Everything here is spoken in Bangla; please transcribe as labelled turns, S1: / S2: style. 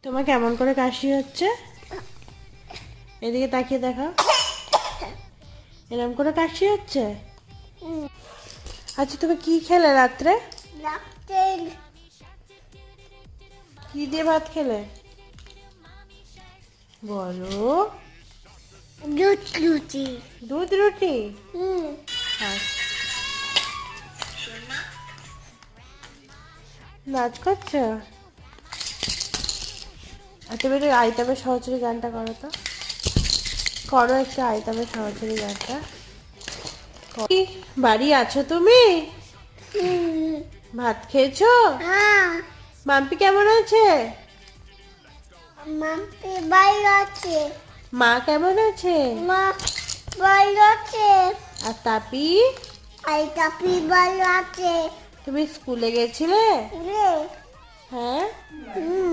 S1: তোমার কেমন করে কাশি হচ্ছে? এদিকে তাকিয়ে দেখো। এরকম করে কাশি হচ্ছে? আচ্ছা, তুমি কি খেলে রাত্রে? কি দিয়ে ভাত খেলে বলো?
S2: দুধ লুচি।
S1: দুধ রুটি।
S2: হুম।
S1: আচ্ছা, নাচ করছো? আর তুমি একটু আইতামের সহচরী গানটা করো তো। করো একটু আইতামের সহচরী গানটা। কি, বাড়ি আছো তুমি? ভাত খেয়েছো?
S2: হ্যাঁ,
S1: মাম্পি কেমন আছে?
S2: মাম্পি বাইরে আছে।
S1: মা কেমন আছে?
S2: মা বাইরে আছে।
S1: আর তাপি?
S2: আর কাপি বাইরে আছে।
S1: তুমি স্কুলে গেছিলে?
S2: রে।
S1: হ্যাঁ।
S2: হুম।